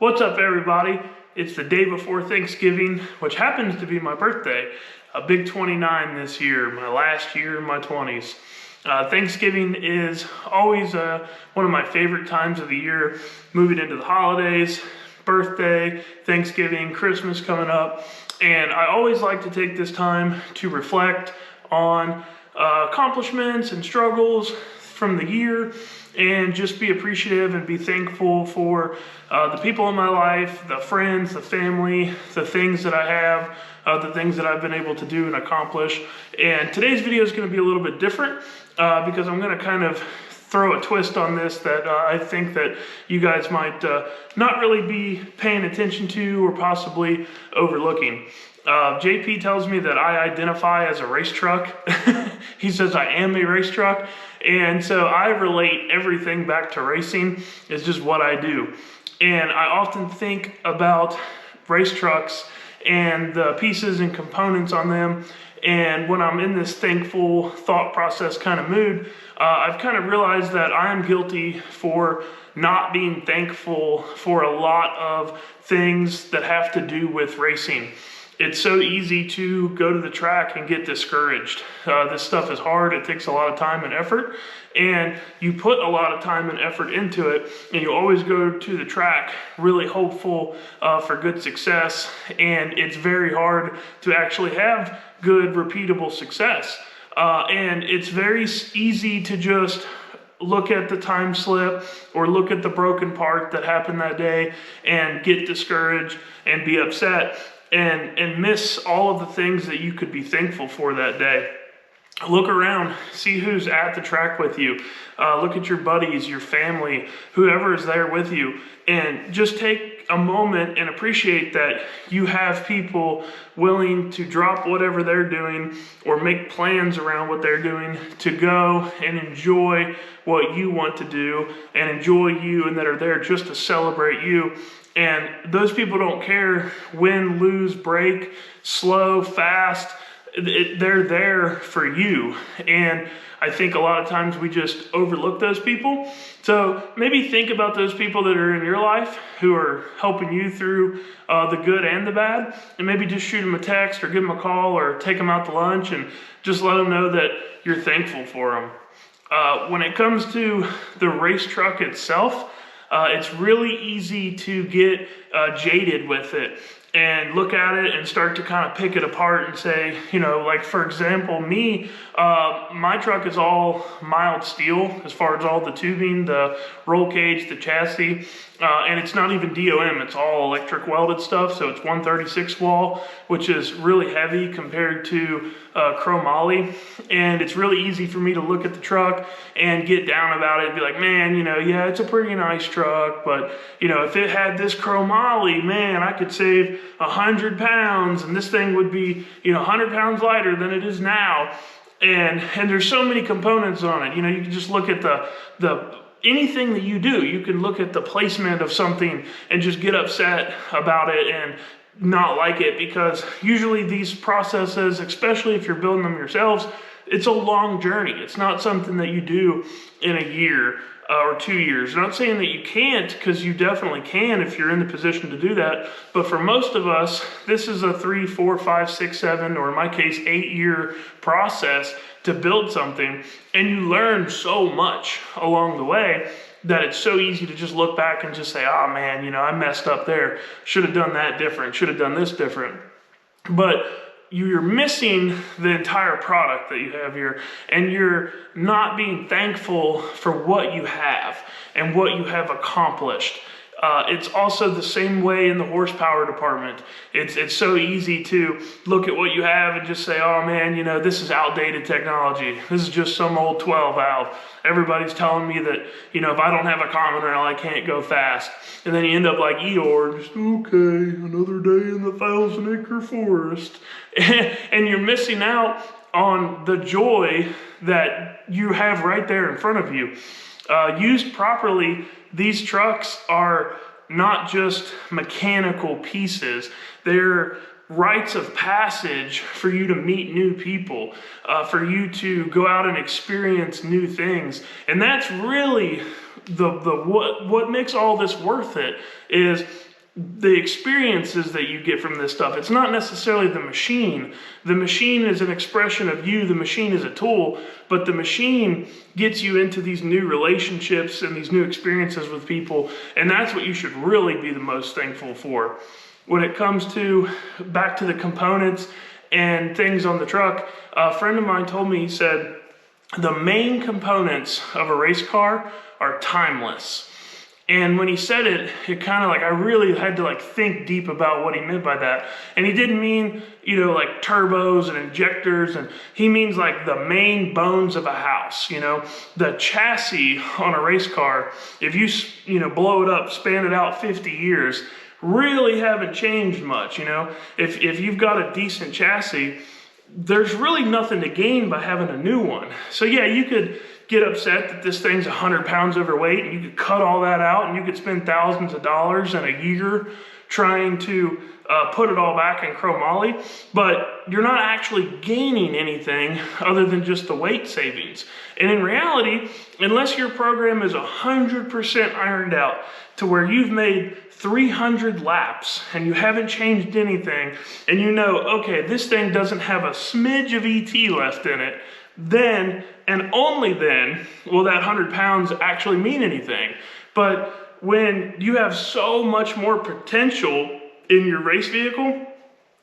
What's up, everybody? It's the day before Thanksgiving, which happens to be my birthday. A big 29 this year, my last year in my 20s. Thanksgiving is always one of my favorite times of the year, moving into the holidays, birthday, Thanksgiving, Christmas coming up. And I always like to take this time to reflect on accomplishments and struggles from the year, and just be appreciative and be thankful for the people in my life, the friends, the family, the things that I have, the things that I've been able to do and accomplish. And today's video is going to be a little bit different because I'm going to kind of throw a twist on this that I think that you guys might not really be paying attention to or possibly overlooking. JP tells me that I identify as a race truck. He says I am a race truck. And so I relate everything back to racing. It's just what I do. And I often think about race trucks and the pieces and components on them. And when I'm in this thankful thought process kind of mood, I've kind of realized that I'm guilty for not being thankful for a lot of things that have to do with racing. It's so easy to go to the track and get discouraged. This stuff is hard. It takes a lot of time and effort, and you put a lot of time and effort into it, and you always go to the track really hopeful for good success, and it's very hard to actually have good, repeatable success. And it's very easy to just look at the time slip or look at the broken part that happened that day and get discouraged and be upset and miss all of the things that you could be thankful for that day. Look around, see who's at the track with you. Look at your buddies, your family, whoever is there with you, and just take a moment and appreciate that you have people willing to drop whatever they're doing or make plans around what they're doing to go and enjoy what you want to do and enjoy you, and that are there just to celebrate you. And those people don't care win, lose, break, slow, fast. They're there for you. And I think a lot of times we just overlook those people. So maybe think about those people that are in your life who are helping you through the good and the bad. And maybe just shoot them a text or give them a call or take them out to lunch and just let them know that you're thankful for them. When it comes to the race truck itself, it's really easy to get jaded with it and look at it and start to kind of pick it apart and say, you know, like for example, me, my truck is all mild steel as far as all the tubing, the roll cage, the chassis, and it's not even DOM, it's all electric welded stuff. So it's 136 wall, which is really heavy compared to chromoly. And it's really easy for me to look at the truck and get down about it and be like, man, you know, yeah, it's a pretty nice truck, but you know, if it had this chromoly, man, I could save 100 pounds and this thing would be, you know, 100 pounds lighter than it is now. And there's so many components on it. You know, you can just look at anything that you do. You can look at the placement of something and just get upset about it and not like it, because usually these processes, especially if you're building them yourselves, it's a long journey. It's not something that you do in a year or 2 years. I'm not saying that you can't, because you definitely can if you're in the position to do that. But for most of us, this is a 3, 4, 5, 6, 7, or in my case, 8-year process to build something. And you learn so much along the way that it's so easy to just look back and just say, oh man, you know, I messed up there. Should have done that different. Should have done this different. But you're missing the entire product that you have here, and you're not being thankful for what you have and what you have accomplished. It's also the same way in the horsepower department. It's so easy to look at what you have and just say, oh man, you know, this is outdated technology. This is just some old 12 valve. Everybody's telling me that, you know, if I don't have a common rail, I can't go fast. And then you end up like Eeyore, just, okay, another day in the 1,000-acre forest. And you're missing out on the joy that you have right there in front of you. Used properly, these trucks are not just mechanical pieces. They're rites of passage for you to meet new people, for you to go out and experience new things. And that's really what makes all this worth it, is the experiences that you get from this stuff. It's not necessarily the machine. The machine is an expression of you. The machine is a tool, but the machine gets you into these new relationships and these new experiences with people. And that's what you should really be the most thankful for. When it comes to back to the components and things on the truck, a friend of mine told me, he said, the main components of a race car are timeless. And when he said it, it kind of like, I really had to like think deep about what he meant by that. And he didn't mean, you know, like turbos and injectors, and he means like the main bones of a house, you know, the chassis on a race car. If you know, blow it up, span it out 50 years, really haven't changed much, you know. If you've got a decent chassis, there's really nothing to gain by having a new one. So yeah, you could get upset that this thing's 100 pounds overweight, and you could cut all that out, and you could spend thousands of dollars in a year trying to put it all back in chromoly, but you're not actually gaining anything other than just the weight savings. And in reality, unless your program is 100% ironed out to where you've made 300 laps and you haven't changed anything, and you know, okay, this thing doesn't have a smidge of ET left in it, then and only then will that 100 pounds actually mean anything. But when you have so much more potential in your race vehicle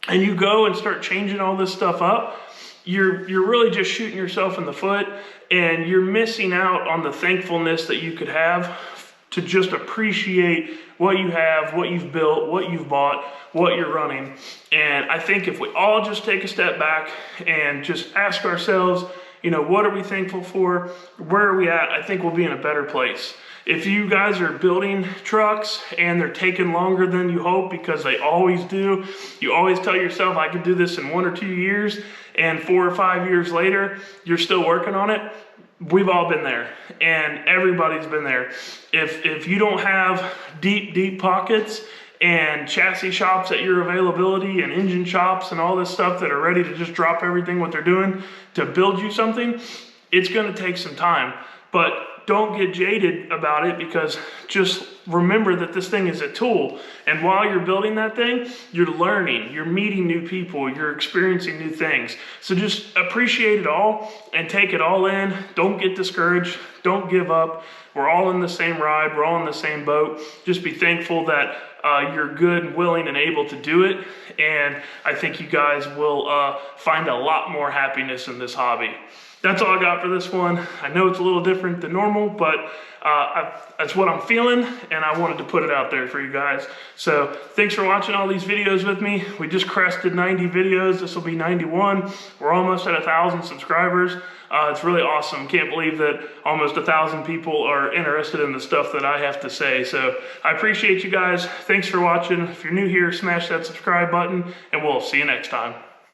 and you go and start changing all this stuff up, you're really just shooting yourself in the foot, and you're missing out on the thankfulness that you could have to just appreciate what you have, what you've built, what you've bought, what you're running. And I think if we all just take a step back and just ask ourselves, you know, what are we thankful for? Where are we at? I think we'll be in a better place. If you guys are building trucks and they're taking longer than you hope, because they always do, you always tell yourself, I could do this in 1 or 2 years, and 4 or 5 years later, you're still working on it. We've all been there, and everybody's been there. If you don't have deep pockets and chassis shops at your availability and engine shops and all this stuff that are ready to just drop everything what they're doing to build you something, it's going to take some time. But don't get jaded about it, because just remember that this thing is a tool. And while you're building that thing, you're learning, you're meeting new people, you're experiencing new things. So just appreciate it all and take it all in. Don't get discouraged. Don't give up. We're all in the same ride. We're all in the same boat. Just be thankful that you're good and willing and able to do it. And I think you guys will find a lot more happiness in this hobby. That's all I got for this one. I know it's a little different than normal, but that's what I'm feeling, and I wanted to put it out there for you guys. So thanks for watching all these videos with me. We just crested 90 videos. This will be 91. We're almost at 1,000 subscribers. It's really awesome. Can't believe that almost 1,000 people are interested in the stuff that I have to say. So I appreciate you guys. Thanks for watching. If you're new here, smash that subscribe button, and we'll see you next time.